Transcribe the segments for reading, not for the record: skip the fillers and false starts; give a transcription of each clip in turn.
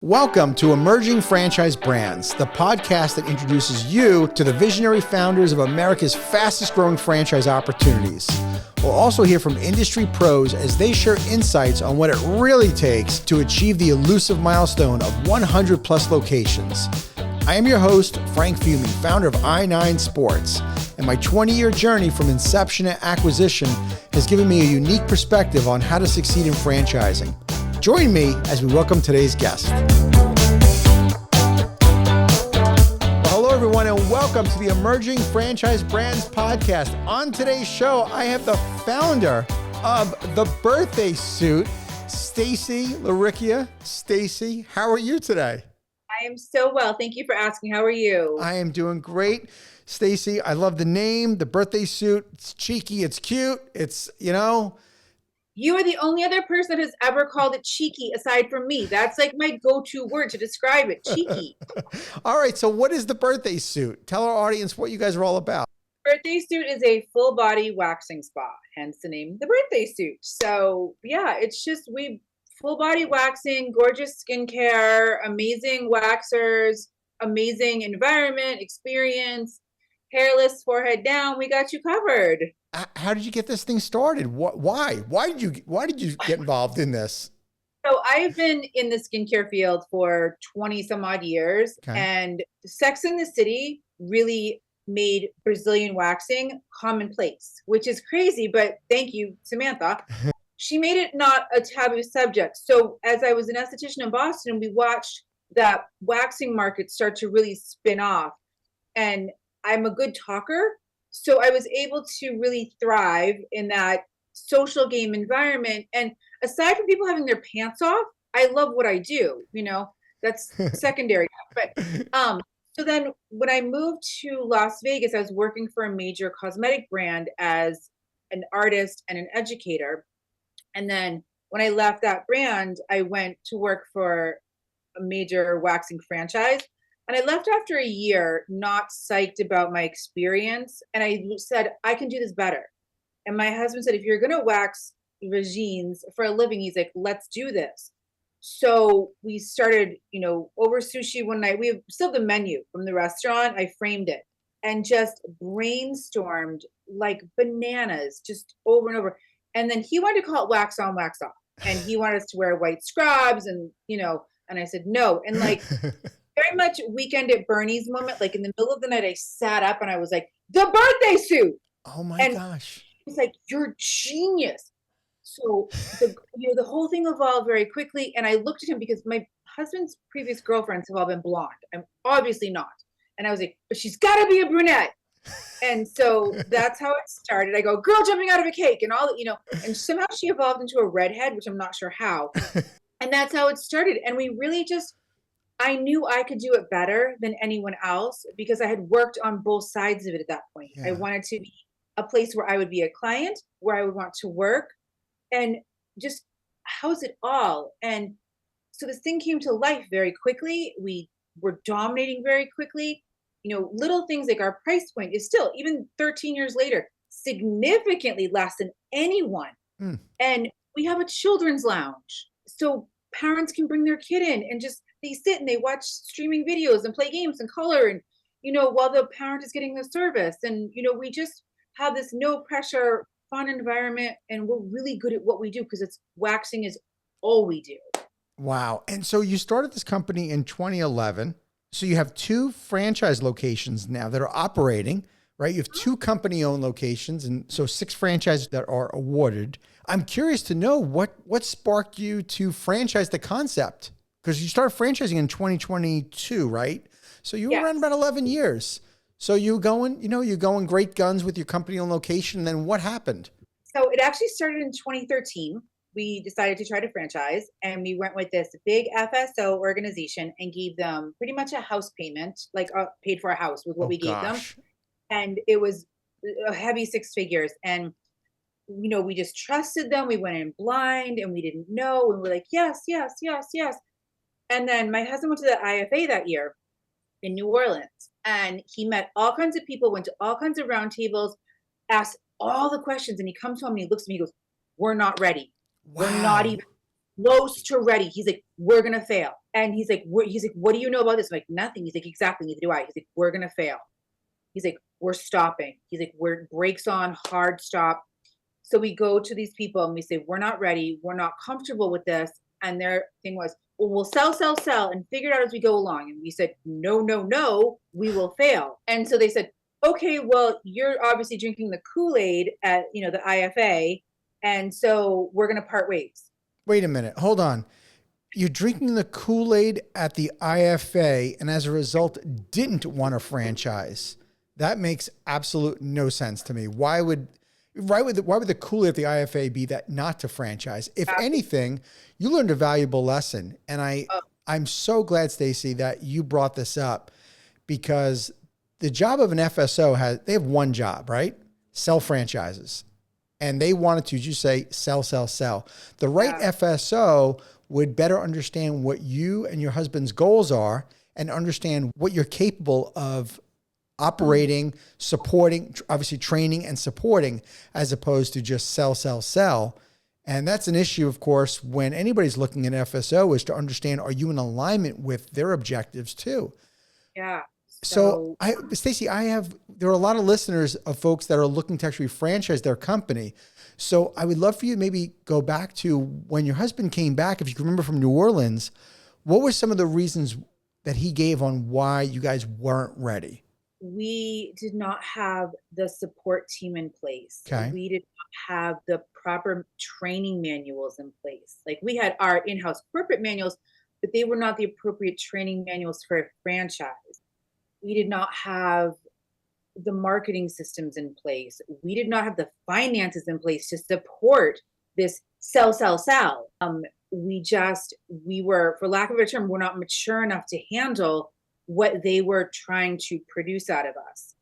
Welcome to Emerging Franchise Brands, the podcast that introduces you to the visionary founders of America's fastest growing franchise opportunities. We'll also hear from industry pros as they share insights on what it really takes to achieve the elusive milestone of 100 plus locations. I am your host, Frank Fumey, founder of I9 Sports, and my 20-year journey from inception to acquisition has given me a unique perspective on how to succeed in franchising. Join me as we welcome today's guest. Well, hello, everyone, and welcome to the Emerging Franchise Brands podcast. On today's show, I have the founder of The Birthday Suit, Stacey Laricchia. Stacey, how are you today? I am so well. Thank you for asking. How are you? I am doing great. Stacey, I love the name, The Birthday Suit. It's cheeky. It's cute. You are the only other person that has ever called it cheeky aside from me. That's like my go-to word to describe it, cheeky. All right. So what is The Birthday Suit? Tell our audience what you guys are all about. Birthday Suit is a full body waxing spa, hence the name The Birthday Suit. So yeah, it's just full body waxing, gorgeous skincare, amazing waxers, amazing environment, experience, hairless, forehead down. We got you covered. How did you get this thing started? Why? Why did you get involved in this? So I've been in the skincare field for 20 some odd years, and Sex in the City really made Brazilian waxing commonplace, which is crazy, but thank you, Samantha. She made it not a taboo subject. So as I was an esthetician in Boston, we watched that waxing market start to really spin off, and I'm a good talker. So I was able to really thrive in that social game environment. And aside from people having their pants off, I love what I do. That's secondary. But so then when I moved to Las Vegas, I was working for a major cosmetic brand as an artist and an educator. And then when I left that brand, I went to work for a major waxing franchise. And I left after a year, not psyched about my experience. And I said, I can do this better. And my husband said, if you're going to wax vagines for a living, he's like, let's do this. So we started, over sushi one night. We still have the menu from the restaurant. I framed it and just brainstormed like bananas, just over and over. And then he wanted to call it wax on, wax off. And he wanted us to wear white scrubs and I said, no. And like, very much Weekend at Bernie's moment, like in the middle of the night, I sat up and I was like, The Birthday Suit. Oh my gosh. He's like, you're genius. So the whole thing evolved very quickly. And I looked at him because my husband's previous girlfriends have all been blonde. I'm obviously not. And I was like, but she's got to be a brunette. And so that's how it started. I go, girl jumping out of a cake and all that, and somehow she evolved into a redhead, which I'm not sure how. And that's how it started. And we really I knew I could do it better than anyone else because I had worked on both sides of it at that point. Yeah. I wanted to be a place where I would be a client, where I would want to work and just house it all. And so this thing came to life very quickly. We were dominating very quickly. Little things like our price point is still, even 13 years later, significantly less than anyone. And we have a children's lounge. So parents can bring their kid in and they sit and they watch streaming videos and play games and color and, while the parent is getting the service. And, we just have this no pressure, fun environment. And we're really good at what we do because waxing is all we do. Wow. And so you started this company in 2011. So you have 2 franchise locations now that are operating, right? You have 2 company-owned locations, and so 6 franchises that are awarded. I'm curious to know what sparked you to franchise the concept, because you started franchising in 2022, right? So you were around about 11 years. So you're going great guns with your company-owned location. And then what happened? So it actually started in 2013. We decided to try to franchise, and we went with this big FSO organization and gave them pretty much a house payment, like paid for a house with what we gave them. And it was a heavy 6 figures. And, we just trusted them. We went in blind and we didn't know. And we're like, yes, yes, yes, yes. And then my husband went to the IFA that year in New Orleans, and he met all kinds of people, went to all kinds of roundtables, asked all the questions. And he comes home and he looks at me, he goes, we're not ready. Wow. We're not even close to ready. He's like, we're going to fail. And he's like, what do you know about this? I'm like, nothing. He's like, exactly. Neither do I. He's like, we're going to fail. He's like, we're stopping. He's like, we're brakes on, hard stop. So we go to these people and we say, we're not ready. We're not comfortable with this. And their thing was, well, we'll sell and figure it out as we go along. And we said, no, we will fail. And so they said, okay, well, you're obviously drinking the Kool-Aid at, the IFA. And so we're going to part ways. Wait a minute. Hold on. You're drinking the Kool-Aid at the IFA and as a result didn't want a franchise. That makes absolute no sense to me. Why would the Kool-Aid at the IFA be that not to franchise? If anything, you learned a valuable lesson. And I'm so glad, Stacey, that you brought this up, because the job of an FSO they have one job, right? Sell franchises. And they wanted to, as you say, sell. The right FSO would better understand what you and your husband's goals are and understand what you're capable of operating, supporting, obviously training and supporting, as opposed to just sell. And that's an issue, of course, when anybody's looking at FSO, is to understand, are you in alignment with their objectives too? Yeah. So Stacey, there are a lot of listeners of folks that are looking to actually franchise their company. So I would love for you to maybe go back to when your husband came back, if you can remember, from New Orleans. What were some of the reasons that he gave on why you guys weren't ready? We did not have the support team in place. Okay. We did not have the proper training manuals in place. Like, we had our in-house corporate manuals, but they were not the appropriate training manuals for a franchise. We did not have the marketing systems in place. We did not have the finances in place to support this sell. We were, for lack of a term, we're not mature enough to handle what they were trying to produce out of us.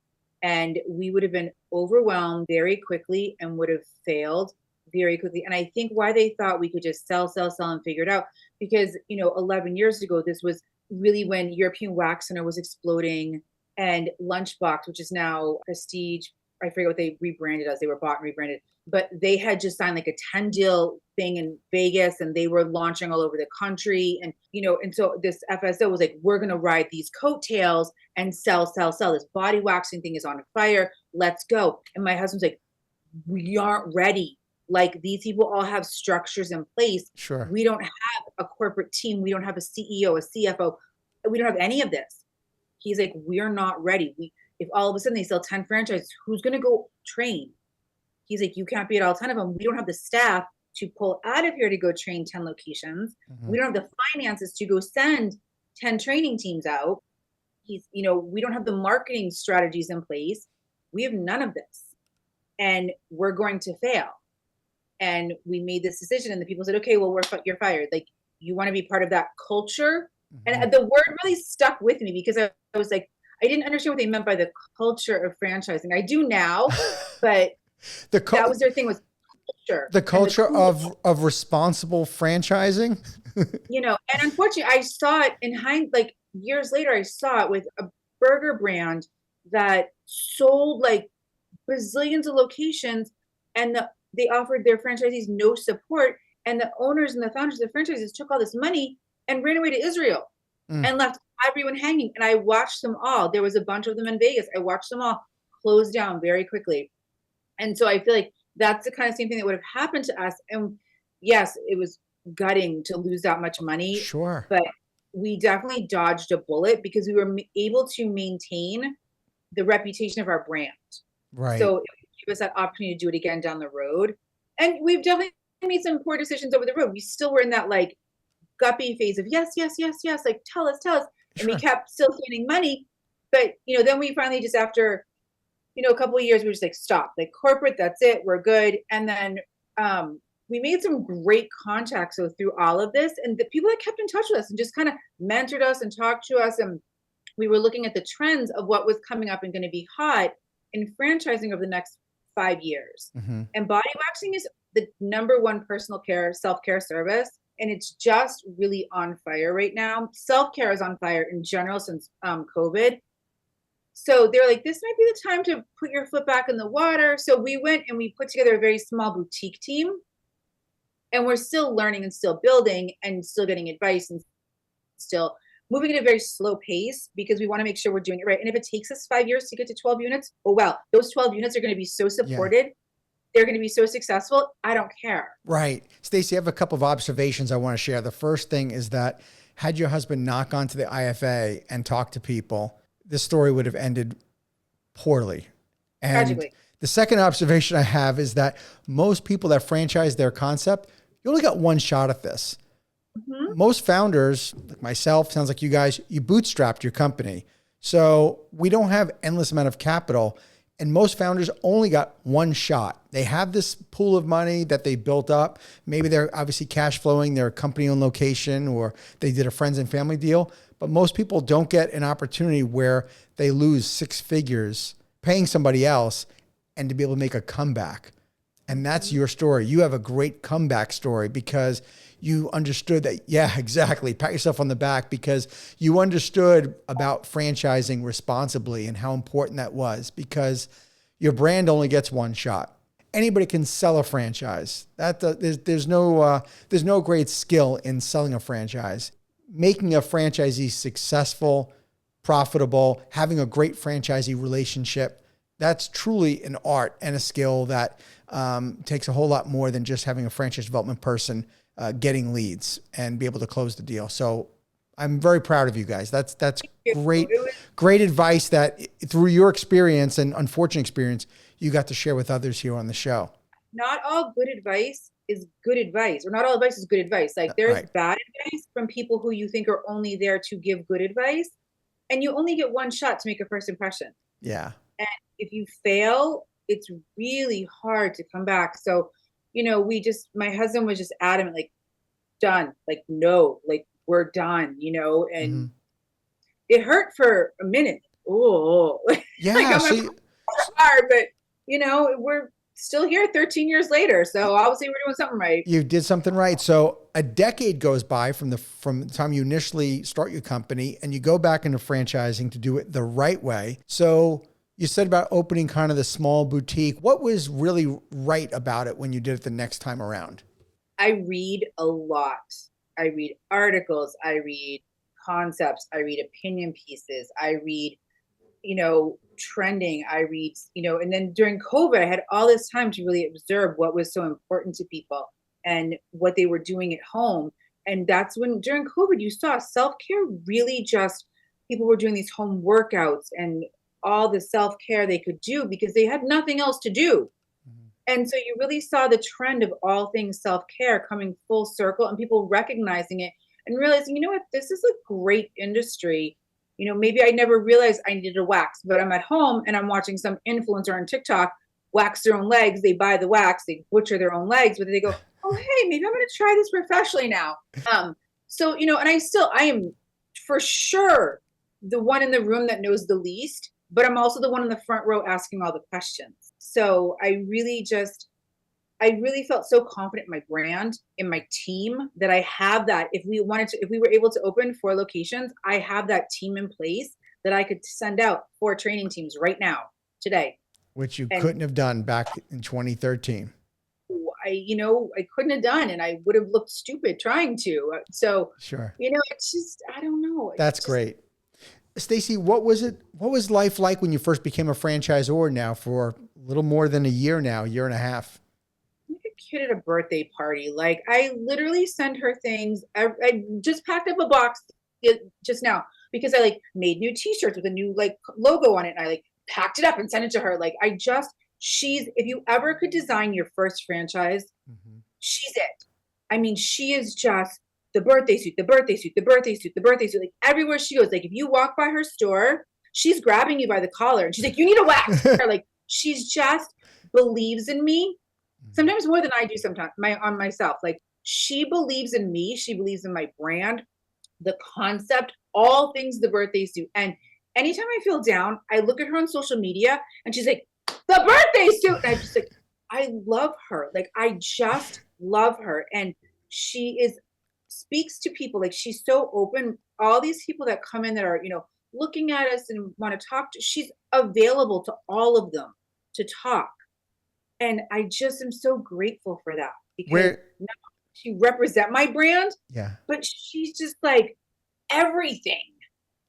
And we would have been overwhelmed very quickly and would have failed very quickly. And I think why they thought we could just sell and figure it out, because, 11 years ago, this was really when European Wax Center was exploding, and Lunchbox, which is now Prestige, I forget what they rebranded as, they were bought and rebranded, but they had just signed like a 10-deal thing in Vegas, and they were launching all over the country. And, and so this FSO was like, we're going to ride these coattails and sell. This body waxing thing is on fire. Let's go. And my husband's like, we aren't ready. Like, these people all have structures in place. Sure. We don't have a corporate team. We don't have a CEO, a CFO. We don't have any of this. He's like, we're not ready. If all of a sudden they sell 10 franchises, who's going to go train? He's like, you can't be at all 10 of them. We don't have the staff to pull out of here to go train 10 locations. Mm-hmm. We don't have the finances to go send 10 training teams out. We don't have the marketing strategies in place. We have none of this. And we're going to fail. And we made this decision, and the people said, okay, well, you're fired. Like, you want to be part of that culture? Mm-hmm. And the word really stuck with me, because I was like, I didn't understand what they meant by the culture of franchising. I do now, but that was their thing, was culture. The culture of responsible franchising. And unfortunately, I saw it like years later, I saw it with a burger brand that sold like bazillions of locations, and they offered their franchisees no support. And the owners and the founders of the franchises took all this money and ran away to Israel and left everyone hanging. And I watched them all. There was a bunch of them in Vegas. I watched them all close down very quickly. And so I feel like that's the kind of same thing that would have happened to us. And yes, it was gutting to lose that much money. Sure. But we definitely dodged a bullet, because we were able to maintain the reputation of our brand. Right. So it would give us that opportunity to do it again down the road. And we've definitely made some poor decisions over the road. We still were in that like guppy phase of yes, like tell us. And Sure. we kept still spending money. But, then we finally just, after, a couple of years, we were just like, stop, like corporate, that's it, we're good. And then we made some great contacts through all of this, and the people that kept in touch with us and just kind of mentored us and talked to us. And we were looking at the trends of what was coming up and going to be hot in franchising over the next 5 years. Mm-hmm. And body waxing is the number one personal care, self-care service. And it's just really on fire right now. Self-care is on fire in general since COVID. So they're like, this might be the time to put your foot back in the water. So we went and we put together a very small boutique team. And we're still learning and still building and still getting advice and still moving at a very slow pace because we want to make sure we're doing it right. And if it takes us 5 years to get to 12 units, oh, well, those 12 units are going to be so supported. Yeah. They're going to be so successful. I don't care. Right. Stacey, I have a couple of observations I want to share. The first thing is that had your husband knock onto the IFA and talk to people, this story would have ended poorly. And tragically. The second observation I have is that most people that franchise their concept, you only got one shot at this. Mm-hmm. Most founders, like myself, sounds like you guys, you bootstrapped your company. So we don't have endless amount of capital. And most founders only got one shot. They have this pool of money that they built up. Maybe they're obviously cash flowing their company on location, or they did a friends and family deal. But most people don't get an opportunity where they lose six figures paying somebody else and to be able to make a comeback. And that's your story. You have a great comeback story because you understood that, yeah, exactly. Pat yourself on the back because you understood about franchising responsibly and how important that was, because your brand only gets one shot. Anybody can sell a franchise. There's no great skill in selling a franchise. Making a franchisee successful, profitable, having a great franchisee relationship, that's truly an art and a skill that takes a whole lot more than just having a franchise development person getting leads and be able to close the deal. So I'm very proud of you guys. That's great advice that through your experience and unfortunate experience, you got to share with others here on the show. Not all good advice is good advice, or not all advice is good advice. Like there's right. Bad advice from people who you think are only there to give good advice, and you only get one shot to make a first impression. Yeah. And if you fail, it's really hard to come back. So, my husband was just adamant, like, done, like, no, like, we're done, and it hurt for a minute. Oh, yeah. Like, I'm hard, but we're still here 13 years later. So obviously we're doing something right. You did something right. So a decade goes by from the time you initially start your company and you go back into franchising to do it the right way. So you said about opening kind of the small boutique. What was really right about it when you did it the next time around? I read a lot. I read articles. I read concepts. I read opinion pieces. I read, trending. I read, and then during COVID, I had all this time to really observe what was so important to people and what they were doing at home. And that's when during COVID, you saw self-care really just, people were doing these home workouts and all the self-care they could do because they had nothing else to do. Mm-hmm. And so you really saw the trend of all things self-care coming full circle and people recognizing it and realizing, what, this is a great industry. Maybe I never realized I needed a wax, but I'm at home and I'm watching some influencer on TikTok wax their own legs. They buy the wax, they butcher their own legs, but they go, oh, hey, maybe I'm going to try this professionally now. So, and I am for sure the one in the room that knows the least, but I'm also the one in the front row asking all the questions. So I really felt so confident in my brand, in my team, that I have that. If we were able to open 4 locations, I have that team in place that I could send out 4 training teams right now, today. Which you couldn't have done back in 2013. I couldn't have done, and I would have looked stupid trying to. So, sure. It's just, I don't know. That's great. Stacey, what was life like when you first became a franchisor now for a little more than a year now, year and a half? Like a kid at a birthday party. Like, I literally send her things. I just packed up a box just now because I made new t-shirts with a new logo on it. And I packed it up and sent it to her. If you ever could design your first franchise, she's it. I mean, she is just the birthday suit, the birthday suit, the birthday suit, the birthday suit. Everywhere she goes, if you walk by her store, she's grabbing you by the collar and she's like, you need a wax. She's just believes in me. Sometimes more than I do sometimes on myself. She believes in me. She believes in my brand, the concept, all things the birthday suit. And anytime I feel down, I look at her on social media and she's like, the birthday suit. And I just I love her. I just love her. And she speaks to people. She's so open. All these people that come in that are, looking at us and want to talk to, she's available to all of them to talk. And I just am so grateful for that. Because she represent my brand, Yeah. but she's just like everything.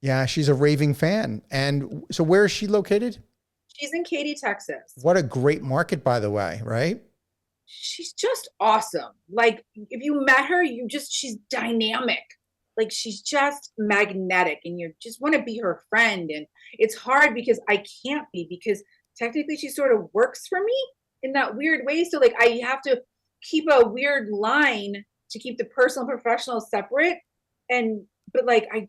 Yeah, she's a raving fan. And so where is she located? She's in Katy, Texas. What a great market, by the way, right? She's just awesome. Like if you met her, she's dynamic. Like she's just magnetic and you just want to be her friend. And it's hard because I can't be, because technically she sort of works for me in that weird way. So like I have to keep a weird line to keep the personal and professional separate. And but like I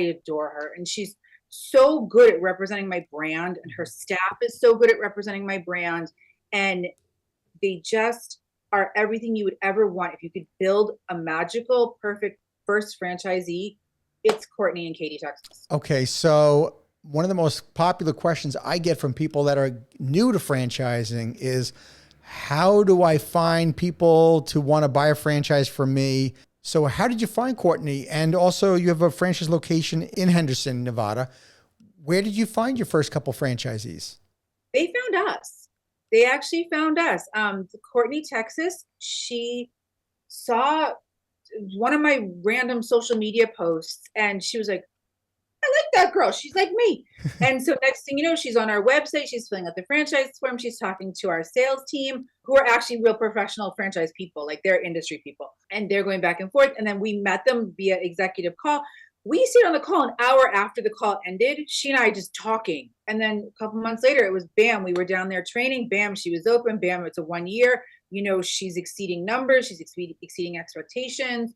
adore her, and she's so good at representing my brand, and her staff is so good at representing my brand. And they just are everything you would ever want. If you could build a magical, perfect first franchisee, it's Courtney and Katy, Texas. Okay, so one of the most popular questions I get from people that are new to franchising is, how do I find people to want to buy a franchise from me? So how did you find Courtney? And also you have a franchise location in Henderson, Nevada. Where did you find your first couple franchisees? They found us. They actually found us. Courtney, Texas, she saw one of my random social media posts and she was like, I like that girl. She's like me. And so next thing you know, she's on our website. She's filling out the franchise form. She's talking to our sales team, who are actually real professional franchise people, like they're industry people. And they're going back and forth. And then we met them via executive call. We stayed on the call an hour after the call ended. She and I just talking. And then a couple months later, it was bam, we were down there training. Bam, she was open. Bam, it's a 1 year. You know, she's exceeding numbers. She's exceeding expectations.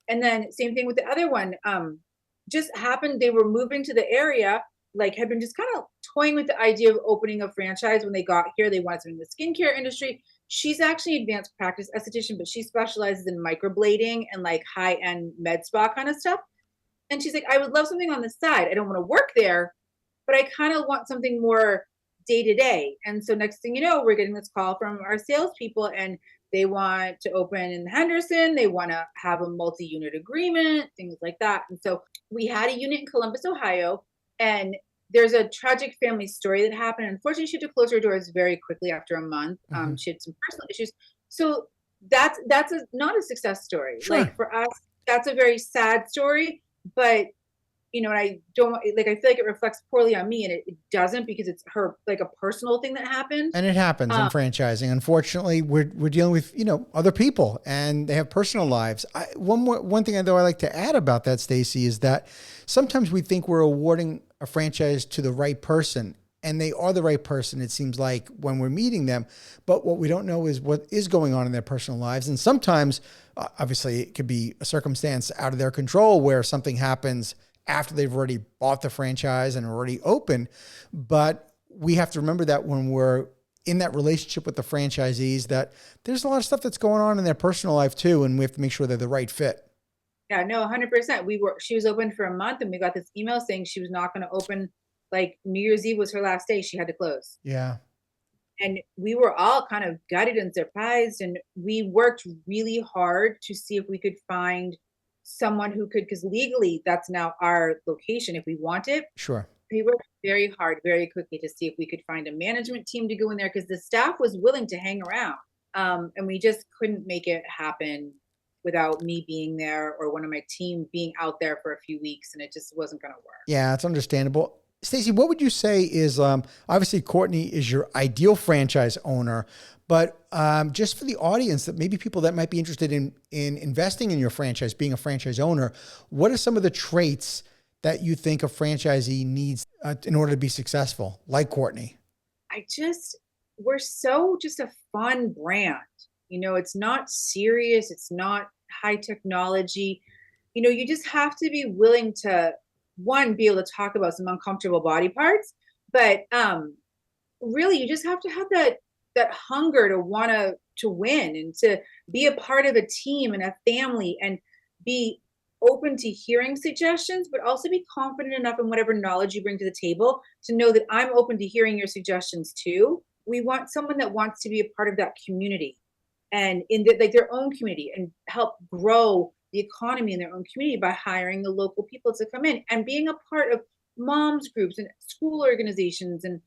And then same thing with the other one. Just happened they were moving to the area, like had been just kind of toying with the idea of opening a franchise. When they got here, they wanted something in the skincare industry. She's actually an advanced practice esthetician, but she specializes in microblading and like high-end med spa kind of stuff. And she's like, I would love something on the side. I don't want to work there, but I kind of want something more day to day. And so next thing you know, we're getting this call from our salespeople, and they want to open in Henderson. They want to have a multi-unit agreement, things like that. And so we had a unit in Columbus, Ohio, and there's a tragic family story that happened. Unfortunately, she had to close her doors very quickly after a month. She had some personal issues. So that's not a success story. Sure. Like for us, that's a very sad story. But you know, and I don't like, I feel like it reflects poorly on me, and it doesn't, because it's her, like a personal thing that happened. And it happens in franchising. Unfortunately, we're dealing with, you know, other people and they have personal lives. One thing though I like to add about that, Stacey, is that sometimes we think we're awarding a franchise to the right person, and they are the right person, it seems like, when we're meeting them. But what we don't know is what is going on in their personal lives. And sometimes, obviously, it could be a circumstance out of their control where something happens after they've already bought the franchise and already open. But we have to remember that when we're in that relationship with the franchisees, that there's a lot of stuff that's going on in their personal life too. And we have to make sure they're the right fit. Yeah, no, 100%. She was open for a month, and we got this email saying she was not going to open. Like New Year's Eve was her last day. She had to close. Yeah. And we were all kind of gutted and surprised. And we worked really hard to see if we could find someone who could, because legally that's now our location if we want it. Sure. We worked very hard, very quickly, to see if we could find a management team to go in there, because the staff was willing to hang around. And we just couldn't make it happen without me being there or one of my team being out there for a few weeks, and it just wasn't going to work. Yeah, it's understandable. Stacey, what would you say is, obviously Courtney is your ideal franchise owner, but just for the audience, that maybe people that might be interested in investing in your franchise, being a franchise owner, what are some of the traits that you think a franchisee needs in order to be successful, like Courtney? We're so just a fun brand. You know, it's not serious. It's not high technology. You know, you just have to be willing to, one, be able to talk about some uncomfortable body parts, but really you just have to have that hunger to want to win and to be a part of a team and a family, and be open to hearing suggestions, but also be confident enough in whatever knowledge you bring to the table to know that I'm open to hearing your suggestions too. We want someone that wants to be a part of that community, and in like their own community, and help grow the economy in their own community by hiring the local people to come in and being a part of moms groups and school organizations. And,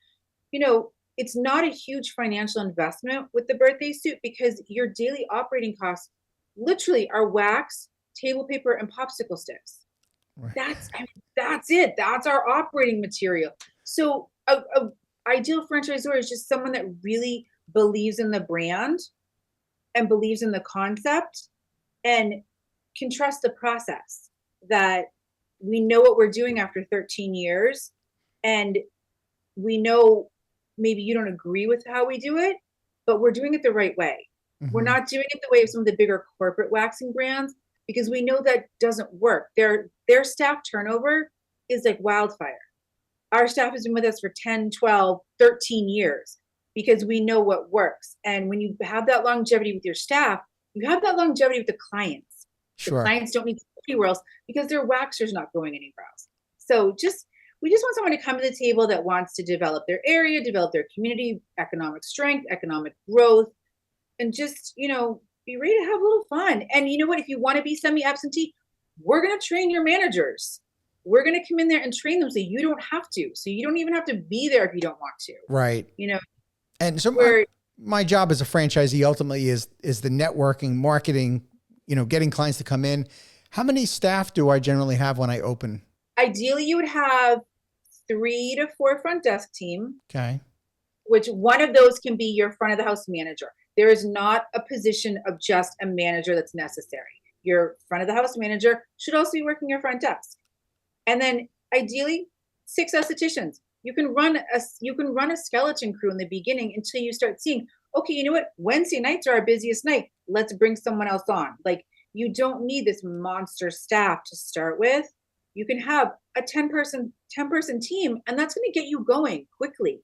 you know, it's not a huge financial investment with the birthday suit, because your daily operating costs literally our wax, table paper, and popsicle sticks. Right. That's it. That's our operating material. So a ideal franchisor is just someone that really believes in the brand and believes in the concept and can trust the process, that we know what we're doing after 13 years, and we know maybe you don't agree with how we do it, but we're doing it the right way. Mm-hmm. We're not doing it the way of some of the bigger corporate waxing brands, because we know that doesn't work. Their staff turnover is like wildfire. Our staff has been with us for 10, 12, 13 years because we know what works. And when you have that longevity with your staff, you have that longevity with the clients. Sure. The clients don't need to go anywhere else because their waxer's not going anywhere else. So we just want someone to come to the table that wants to develop their area, develop their community, economic strength, economic growth, and just, be ready to have a little fun. And you know what? If you want to be semi-absentee, we're going to train your managers. We're going to come in there and train them so you don't have to. So you don't even have to be there if you don't want to. Right. And so my job as a franchisee ultimately is the networking, marketing, getting clients to come in. How many staff do I generally have when I open? Ideally, you would have 3 to 4 front desk team. Okay. Which one of those can be your front of the house manager. There is not a position of just a manager that's necessary. Your front of the house manager should also be working your front desk. And then ideally 6 estheticians. You can run a skeleton crew in the beginning until you start seeing, okay, you know what? Wednesday nights are our busiest night. Let's bring someone else on. Like, you don't need this monster staff to start with. You can have a 10-person team, and that's going to get you going quickly.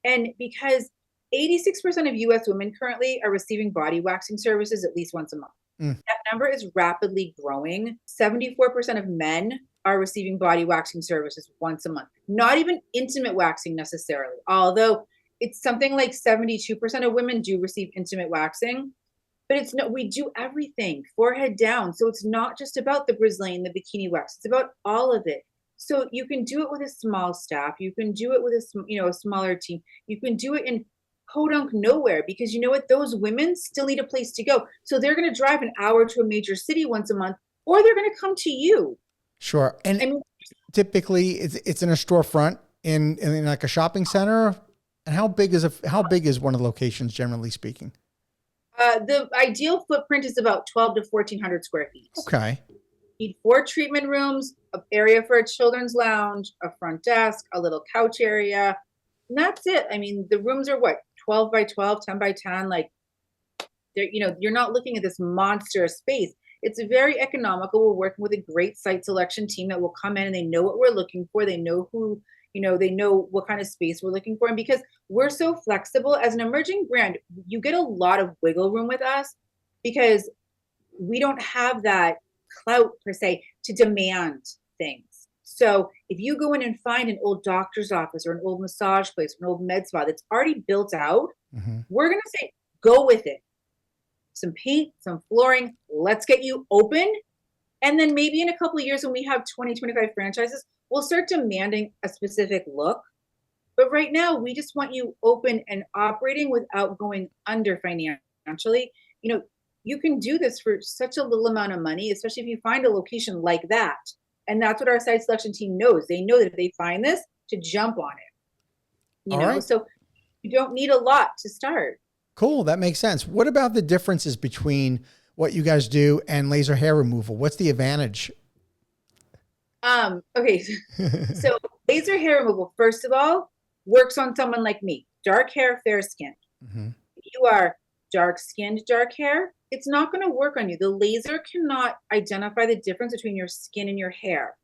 And because 86% of US women currently are receiving body waxing services at least once a month. That number is rapidly growing. 74% of men are receiving body waxing services once a month. Not even intimate waxing necessarily, although it's something like 72% of women do receive intimate waxing. But we do everything forehead down. So it's not just about the Brazilian, the bikini wax. It's about all of it. So you can do it with a small staff. You can do it with a smaller team. You can do it in podunk nowhere, because you know what? Those women still need a place to go. So they're going to drive an hour to a major city once a month, or they're going to come to you. Sure. And typically it's in a storefront in like a shopping center. And how big is one of the locations, generally speaking? The ideal footprint is about 12 to 1,400 square feet. Okay. You need 4 treatment rooms, an area for a children's lounge, a front desk, a little couch area. And that's it. I mean, the rooms are 12 by 12, 10 by 10. Like, you're not looking at this monster space. It's very economical. We're working with a great site selection team that will come in and they know what we're looking for. They know who, they know what kind of space we're looking for. And because we're so flexible as an emerging brand, you get a lot of wiggle room with us because we don't have that clout per se to demand things. So if you go in and find an old doctor's office or an old massage place, or an old med spa that's already built out, we're going to say, go with it. Some paint, some flooring, let's get you open. And then maybe in a couple of years when we have 20, 25 franchises, we'll start demanding a specific look. But right now, we just want you open and operating without going under financially. You can do this for such a little amount of money, especially if you find a location like that. And that's what our site selection team knows. They know that if they find this, to jump on it. Right. So you don't need a lot to start. Cool. That makes sense. What about the differences between what you guys do and laser hair removal? What's the advantage? Okay. So laser hair removal, first of all, works on someone like me. Dark hair, fair skin. If you are dark skinned, dark hair, it's not going to work on you. The laser cannot identify the difference between your skin and your hair.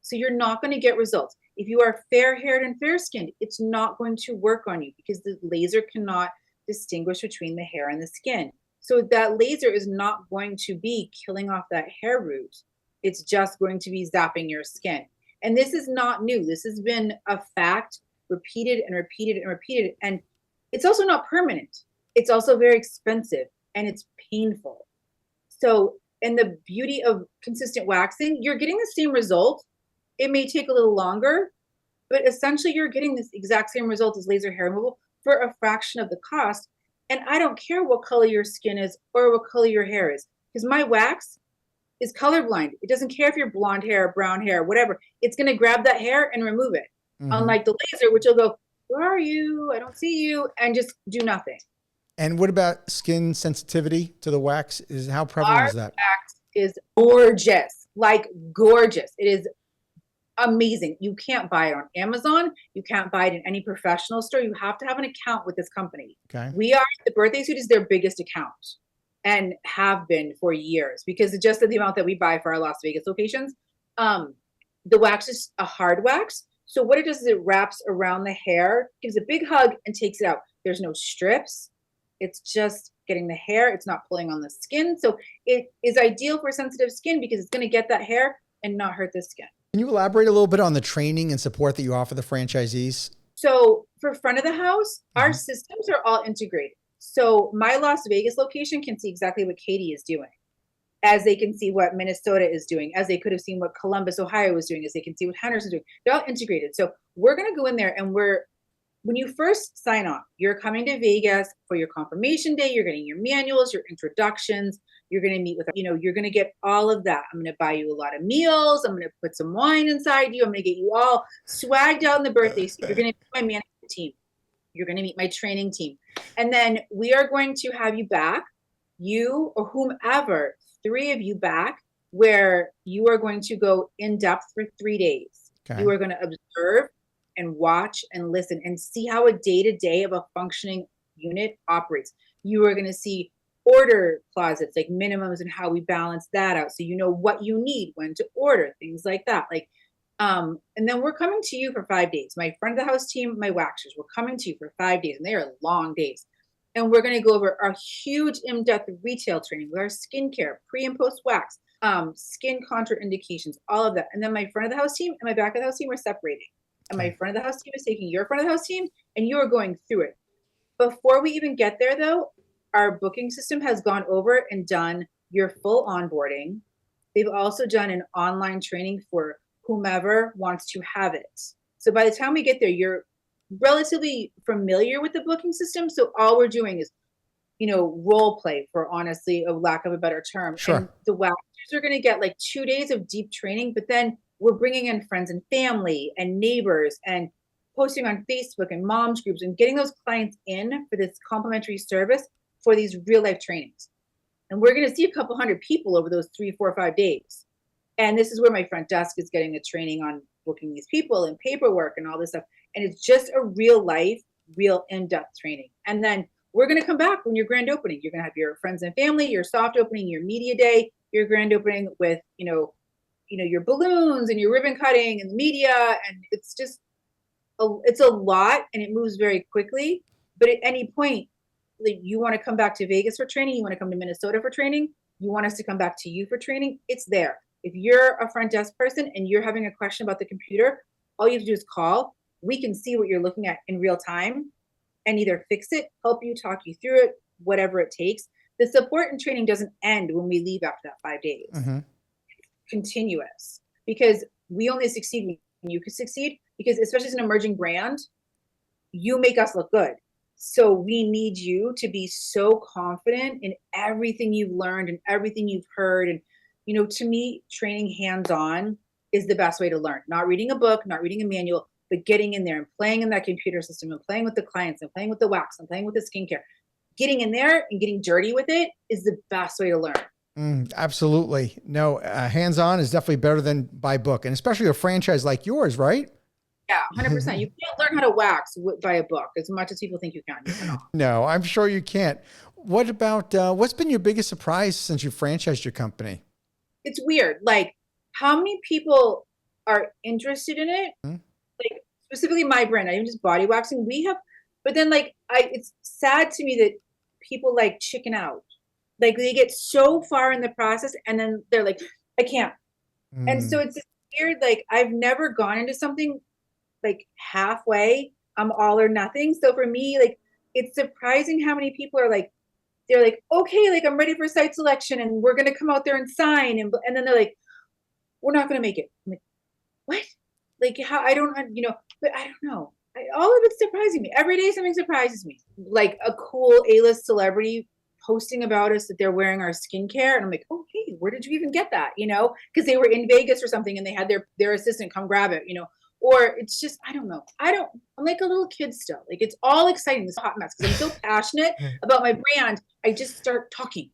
So you're not going to get results. If you are fair haired and fair skinned, it's not going to work on you because the laser cannot distinguish between the hair and the skin. So that laser is not going to be killing off that hair root. It's just going to be zapping your skin. And this is not new. This has been a fact, repeated and repeated and repeated. And it's also not permanent. It's also very expensive and it's painful. So, and the beauty of consistent waxing, you're getting the same result. It may take a little longer, but essentially you're getting this exact same result as laser hair removal for a fraction of the cost. And I don't care what color your skin is or what color your hair is. because my wax is colorblind. It doesn't care if you're blonde hair, brown hair, whatever. It's going to grab that hair and remove it. Unlike the laser, which will go, where are you? I don't see you, and just do nothing. And what about skin sensitivity to the wax? How prevalent is that? Wax is gorgeous, like gorgeous. It is amazing. You can't buy it on Amazon. You can't buy it in any professional store. You have to have an account with this company. Okay. The birthday suit is their biggest account and have been for years, because just the amount that we buy for our Las Vegas locations. The wax is a hard wax. So what it does is it wraps around the hair, gives a big hug, and takes it out. There's no strips. It's just getting the hair. It's not pulling on the skin. So it is ideal for sensitive skin because it's going to get that hair and not hurt the skin. Can you elaborate a little bit on the training and support that you offer the franchisees? So for front of the house, our systems are all integrated. So my Las Vegas location can see exactly what Katie is doing, as they can see what Minnesota is doing, as they could have seen what Columbus, Ohio is doing, as they can see what Henderson's doing. They're all integrated. So we're going to go in there, and when you first sign on, you're coming to Vegas for your confirmation day. You're getting your manuals, your introductions. You're going to meet with, you're going to get all of that. I'm going to buy you a lot of meals. I'm going to put some wine inside you. I'm going to get you all swagged out in the birthday suit. You're going to meet my management team. You're going to meet my training team. And then we are going to have you back, you or whomever, 3 of you back, where you are going to go in depth for 3 days. Okay. You are going to observe and watch and listen and see how a day-to-day of a functioning unit operates. You are going to see order closets, like minimums, and how we balance that out. So you know what you need, when to order, things like that. And then we're coming to you for 5 days. My front of the house team, my waxers, we're coming to you for 5 days, and they are long days. And we're going to go over our huge in-depth retail training with our skincare, pre and post wax, skin contraindications, all of that. And then my front of the house team and my back of the house team are separating. And my front of the house team is taking your front of the house team, and you are going through it. Before we even get there, though, our booking system has gone over and done your full onboarding. They've also done an online training for whomever wants to have it. So by the time we get there, you're relatively familiar with the booking system. So all we're doing is, role play, for honestly, a lack of a better term. Sure. And the waxers are going to get like 2 days of deep training, but then we're bringing in friends and family and neighbors and posting on Facebook and moms groups and getting those clients in for this complimentary service for these real life trainings. And we're going to see a couple hundred people over those 3, 4, 5 days. And this is where my front desk is getting a training on booking these people and paperwork and all this stuff. And it's just a real life, real in-depth training. And then we're going to come back when your grand opening. You're going to have your friends and family, your soft opening, your media day, your grand opening with, your balloons and your ribbon cutting and the media. And it's just, it's a lot, and it moves very quickly. But at any point, like, you want to come back to Vegas for training, you want to come to Minnesota for training, you want us to come back to you for training, it's there. If you're a front desk person and you're having a question about the computer, all you have to do is call. We can see what you're looking at in real time and either fix it, help you, talk you through it, whatever it takes. The support and training doesn't end when we leave after that 5 days. It's continuous, because we only succeed when you can succeed, because especially as an emerging brand, you make us look good. So we need you to be so confident in everything you've learned and everything you've heard. And, to me, training hands-on is the best way to learn. Not reading a book, not reading a manual, but getting in there and playing in that computer system and playing with the clients and playing with the wax and playing with the skincare. Getting in there and getting dirty with it is the best way to learn. Absolutely. No, hands-on is definitely better than by book, and especially a franchise like yours, right? Yeah, 100%. You can't learn how to wax by a book as much as people think you can. You cannot. No, I'm sure you can't. What about, what's been your biggest surprise since you franchised your company? It's weird. Like, how many people are interested in it? Like, specifically my brand, I even just body waxing. But then it's sad to me that people like chicken out. Like, they get so far in the process and then they're like, I can't. And so it's weird. Like, I've never gone into something like halfway. I'm all or nothing. So for me, like, it's surprising how many people are like, they're like, okay, like, I'm ready for site selection and we're going to come out there and sign. And then they're like, we're not going to make it. I'm like, what? Like, how? I don't, but I don't know. All of it's surprising me. Every day something surprises me. Like a cool A-list celebrity posting about us that they're wearing our skincare. And I'm like, oh, hey, where did you even get that? Because they were in Vegas or something and they had their assistant come grab it, or it's just, I don't know. I'm like a little kid still. Like, it's all exciting, this hot mess, because I'm so passionate about my brand. I just start talking.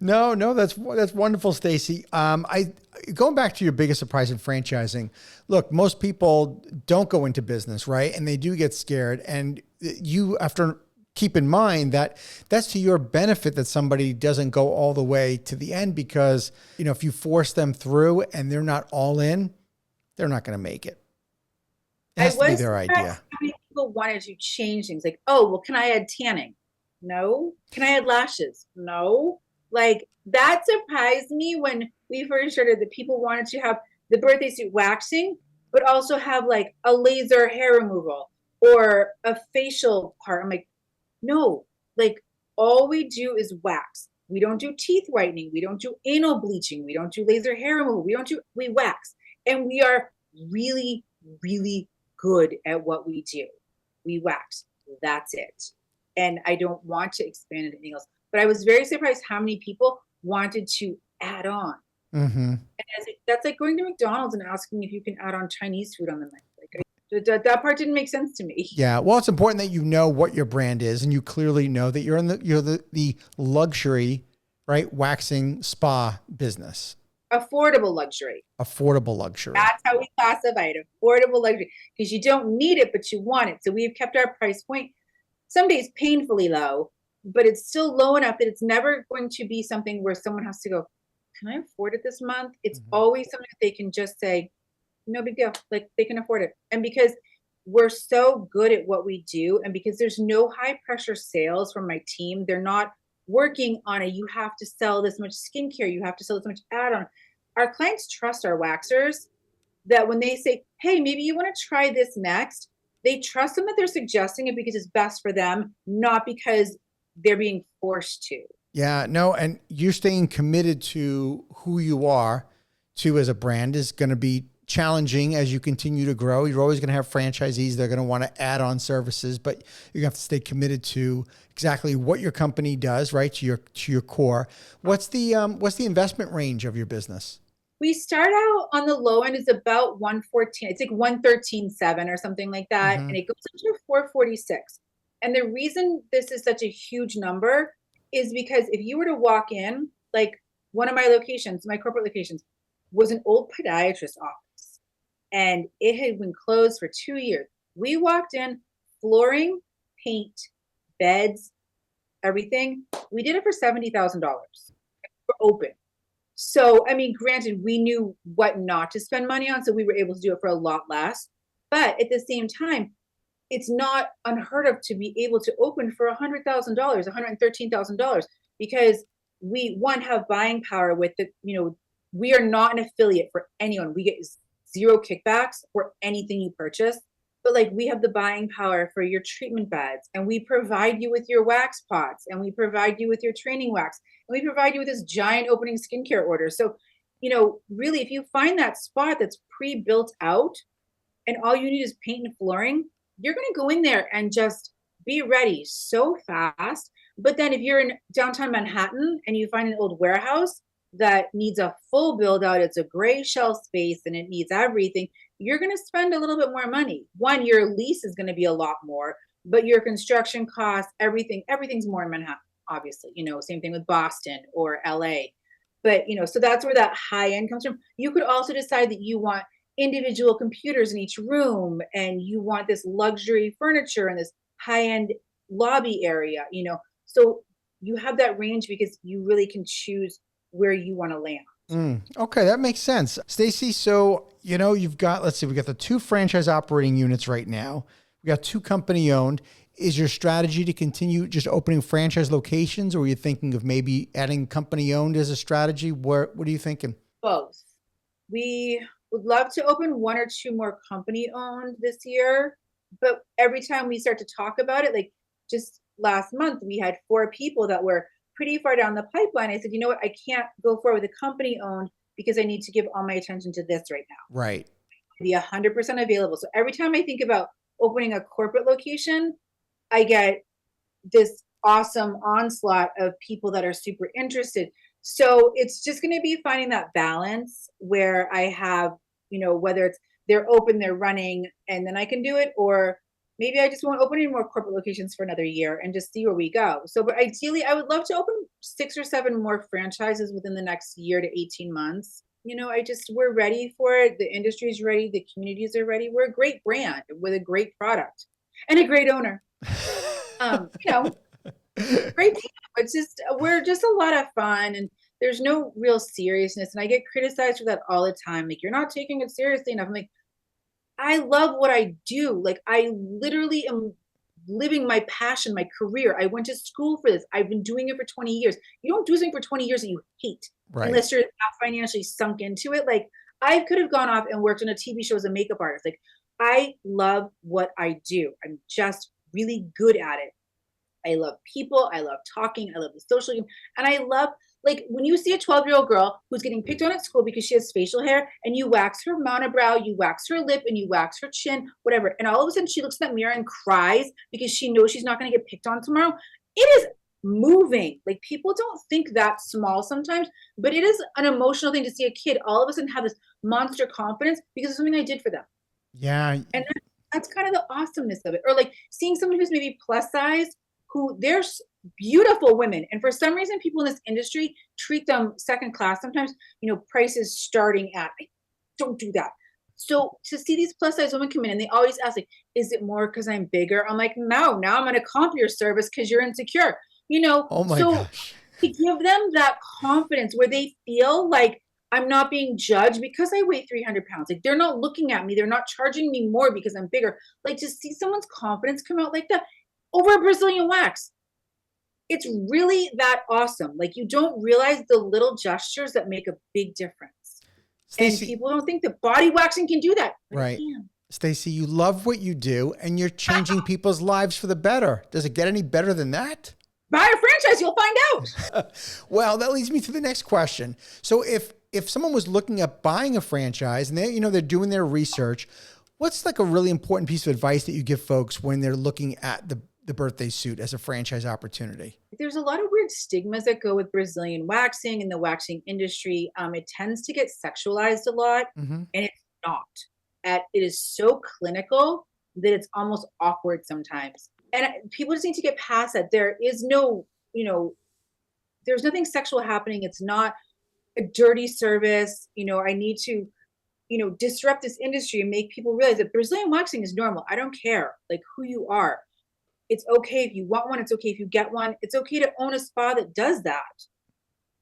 No, that's wonderful, Stacey. I going back to your biggest surprise in franchising. Look, most people don't go into business, right? And they do get scared. And you have to keep in mind that that's to your benefit that somebody doesn't go all the way to the end, because, if you force them through and they're not all in, they're not going to make it. It has to be their idea. How many people wanted to change things? Like, oh, well, can I add tanning? No. Can I add lashes? No. Like, that surprised me when we first started, that people wanted to have the birthday suit waxing, but also have like a laser hair removal or a facial part. I'm like, no, like, all we do is wax. We don't do teeth whitening. We don't do anal bleaching. We don't do laser hair removal. We wax. And we are really, really good at what we do. We wax. That's it. And I don't want to expand into anything else. But I was very surprised how many people wanted to add on. Mm-hmm. And that's like going to McDonald's and asking if you can add on Chinese food on the menu. Like, that part didn't make sense to me. Yeah. Well, it's important that you know what your brand is, and you clearly know that you're the luxury, right, waxing spa business. Affordable luxury. Affordable luxury. That's how we classify it. Affordable luxury. Because you don't need it, but you want it. So we've kept our price point some days painfully low, but it's still low enough that it's never going to be something where someone has to go, can I afford it this month? It's always something that they can just say, no big deal. Like, they can afford it. And because we're so good at what we do, and because there's no high pressure sales from my team, they're not working on you have to sell this much skincare, you have to sell this much add-on. Our clients trust our waxers, that when they say, hey, maybe you want to try this next, they trust them that they're suggesting it because it's best for them, not because they're being forced to. Yeah, no, and you're staying committed to who you are to as a brand is going to be challenging as you continue to grow. You're always going to have franchisees that are going to want to add on services, but you have to stay committed to exactly what your company does, right? To your core. What's the investment range of your business? We start out on the low end is about 114. It's like 113.7 or something like that. Mm-hmm. And it goes up to 446. And the reason this is such a huge number is because if you were to walk in, like, one of my locations, my corporate locations, was an old podiatrist office, and it had been closed for 2 years. We walked in, flooring, paint, beds, everything. We did it for $70,000. We're open. So, I mean, granted, we knew what not to spend money on, so we were able to do it for a lot less. But at the same time, it's not unheard of to be able to open for $100,000, $113,000, because we, one, have buying power with the, we are not an affiliate for anyone. We get zero kickbacks for anything you purchase, but like, we have the buying power for your treatment beds, and we provide you with your wax pots, and we provide you with your training wax, and we provide you with this giant opening skincare order. So, really, if you find that spot that's pre-built out and all you need is paint and flooring, you're going to go in there and just be ready so fast. But then if you're in downtown Manhattan and you find an old warehouse that needs a full build out, it's a gray shell space and it needs everything, you're going to spend a little bit more money. One, your lease is going to be a lot more, but your construction costs, everything's more in Manhattan, obviously. Same thing with Boston or LA. But, so that's where that high end comes from. You could also decide that you want individual computers in each room, and you want this luxury furniture and this high-end lobby area, so you have that range because you really can choose where you want to land. Okay, that makes sense. Stacey, so you've got, let's see, we got the 2 franchise operating units right now. We got 2 company owned. Is your strategy to continue just opening franchise locations, or are you thinking of maybe adding company owned as a strategy? What are you thinking? Both. We would love to open 1 or 2 more company owned this year, but every time we start to talk about it, like just last month, we had 4 people that were pretty far down the pipeline. I said, you know what, I can't go forward with a company owned because I need to give all my attention to this right now. Right. Be 100% available. So every time I think about opening a corporate location, I get this awesome onslaught of people that are super interested. So it's just going to be finding that balance where I have, whether it's they're open, they're running, and then I can do it, or maybe I just won't open any more corporate locations for another year and just see where we go. So, but ideally, I would love to open 6 or 7 more franchises within the next year to 18 months. We're ready for it. The industry is ready. The communities are ready. We're a great brand with a great product and a great owner. Great people. We're just a lot of fun, and there's no real seriousness. And I get criticized for that all the time. Like, you're not taking it seriously enough. I'm like, I love what I do. Like, I literally am living my passion, my career. I went to school for this. I've been doing it for 20 years. You don't do something for 20 years that you hate, right, unless you're not financially sunk into it. Like, I could have gone off and worked on a TV show as a makeup artist. Like, I love what I do. I'm just really good at it. I love people. I love talking. I love the social game. And I love, like, when you see a 12-year-old girl who's getting picked on at school because she has facial hair, and you wax her monobrow, you wax her lip, and you wax her chin, whatever. And all of a sudden she looks in that mirror and cries because she knows she's not going to get picked on tomorrow. It is moving. Like, people don't think that small sometimes, but it is an emotional thing to see a kid all of a sudden have this monster confidence because of something I did for them. Yeah. And that's kind of the awesomeness of it. Or like seeing someone who's maybe plus size, who they're beautiful women, and for some reason people in this industry treat them second class sometimes. Prices starting at, don't do that. So to see these plus size women come in, and they always ask, like, is it more because I'm bigger? I'm like, no, now I'm going to comp your service because you're insecure. Oh my gosh. To give them that confidence where they feel like I'm not being judged because I weigh 300 pounds. Like, they're not looking at me. They're not charging me more because I'm bigger. Like, to see someone's confidence come out like that over a Brazilian wax, it's really that awesome. Like, you don't realize the little gestures that make a big difference. Stacey, and people don't think that body waxing can do that. Right. Stacey, you love what you do, and you're changing people's lives for the better. Does it get any better than that? Buy a franchise, you'll find out. Well, that leads me to the next question. So if someone was looking at buying a franchise and they're doing their research, what's like a really important piece of advice that you give folks when they're looking at the birthday suit as a franchise opportunity? There's a lot of weird stigmas that go with Brazilian waxing and the waxing industry. It tends to get sexualized a lot, and it's not. It is so clinical that it's almost awkward sometimes. And people just need to get past that. There is no, there's nothing sexual happening. It's not a dirty service. I need to, disrupt this industry and make people realize that Brazilian waxing is normal. I don't care like who you are. It's okay if you want one. It's okay if you get one. It's okay to own a spa that does that.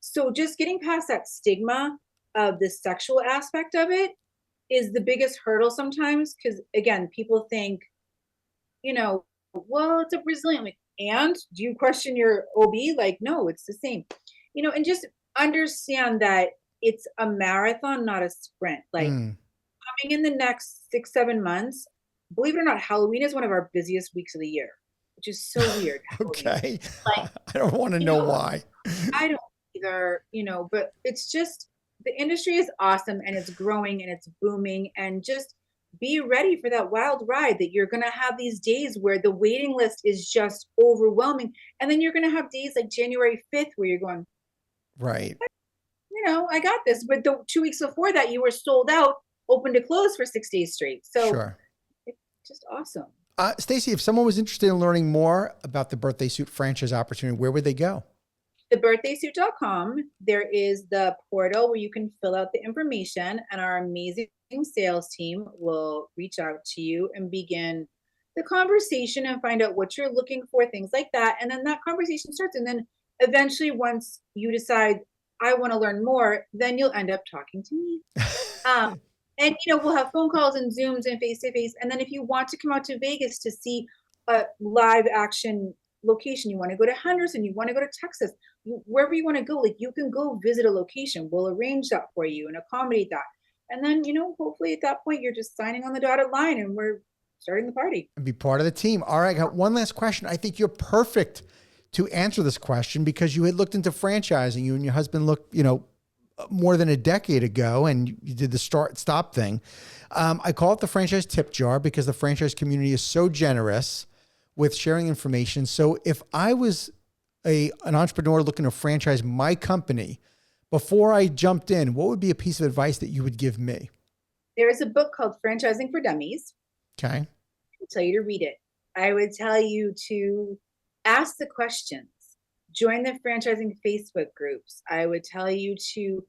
So just getting past that stigma of the sexual aspect of it is the biggest hurdle sometimes. Because again, people think, well, it's a Brazilian. Like, and do you question your OB? Like, no, it's the same. And just understand that it's a marathon, not a sprint. Like, coming in the next 6-7 months, believe it or not, Halloween is one of our busiest weeks of the year, which is so weird. Okay. Like, I don't want to know why. I don't either, but it's just, the industry is awesome, and it's growing and it's booming, and just be ready for that wild ride that you're going to have these days where the waiting list is just overwhelming. And then you're going to have days like January 5th where you're going, right. I got this. But the 2 weeks before that, you were sold out, open to close for 6 days straight. So sure. It's just awesome. Stacey, if someone was interested in learning more about the Birthday Suit franchise opportunity, where would they go? Thebirthdaysuit.com. There is the portal where you can fill out the information, and our amazing sales team will reach out to you and begin the conversation and find out what you're looking for, things like that. And then that conversation starts. And then eventually, once you decide, I want to learn more, then you'll end up talking to me. And, we'll have phone calls and Zooms and face-to-face. And then if you want to come out to Vegas to see a live action location, you want to go to Henderson, you want to go to Texas, wherever you want to go, like, you can go visit a location. We'll arrange that for you and accommodate that. And then, hopefully at that point, you're just signing on the dotted line and we're starting the party. And be part of the team. All right, I got one last question. I think you're perfect to answer this question because you had looked into franchising. You and your husband looked, more than a decade ago, and you did the start-stop thing. I call it the franchise tip jar because the franchise community is so generous with sharing information. So if I was an entrepreneur looking to franchise my company, before I jumped in, what would be a piece of advice that you would give me? There is a book called Franchising for Dummies. Okay. I would tell you to read it. I would tell you to ask the questions, join the franchising Facebook groups. I would tell you to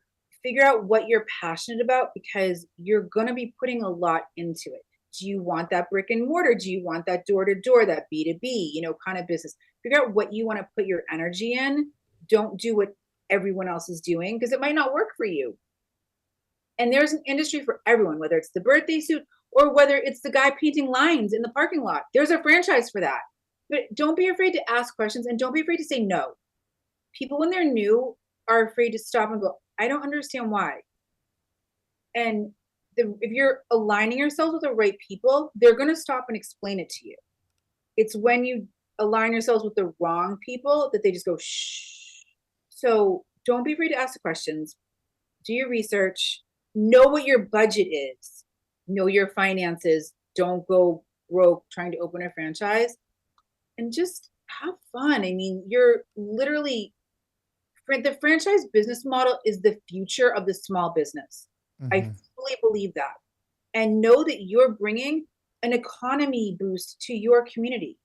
figure out what you're passionate about, because you're going to be putting a lot into it. Do you want that brick and mortar? Do you want that door to door, that B2B, kind of business? Figure out what you want to put your energy in. Don't do what everyone else is doing, because it might not work for you. And there's an industry for everyone, whether it's the birthday suit or whether it's the guy painting lines in the parking lot. There's a franchise for that. But don't be afraid to ask questions, and don't be afraid to say no. People, when they're new, are afraid to stop and go, I don't understand why. And if you're aligning yourselves with the right people, they're going to stop and explain it to you. It's when you align yourselves with the wrong people that they just go, shh. So don't be afraid to ask the questions. Do your research. Know what your budget is. Know your finances. Don't go broke trying to open a franchise. And just have fun. I mean, you're literally, the franchise business model is the future of the small business. Mm-hmm. I fully believe that. And know that you're bringing an economy boost to your community,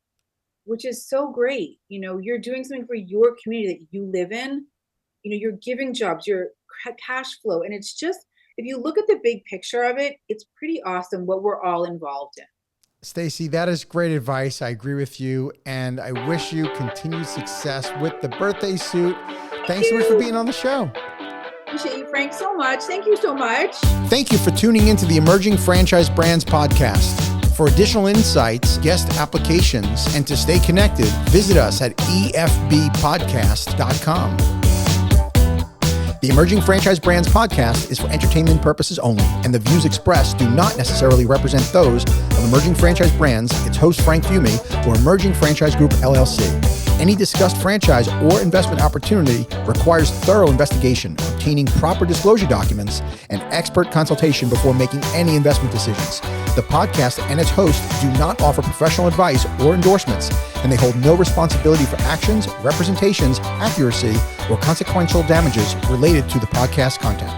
which is so great. You're doing something for your community that you live in. You're giving jobs, your cash flow. And it's just, if you look at the big picture of it, it's pretty awesome what we're all involved in. Stacey, that is great advice. I agree with you. And I wish you continued success with the birthday suit. Thanks so much for being on the show. Appreciate you, Frank, so much. Thank you so much. Thank you for tuning into the Emerging Franchise Brands podcast. For additional insights, guest applications, and to stay connected, visit us at efbpodcast.com. The Emerging Franchise Brands podcast is for entertainment purposes only, and the views expressed do not necessarily represent those of Emerging Franchise Brands, its host Frank Fiume, or Emerging Franchise Group, LLC. Any discussed franchise or investment opportunity requires thorough investigation, obtaining proper disclosure documents, and expert consultation before making any investment decisions. The podcast and its host do not offer professional advice or endorsements, and they hold no responsibility for actions, representations, accuracy, or consequential damages related to the podcast content.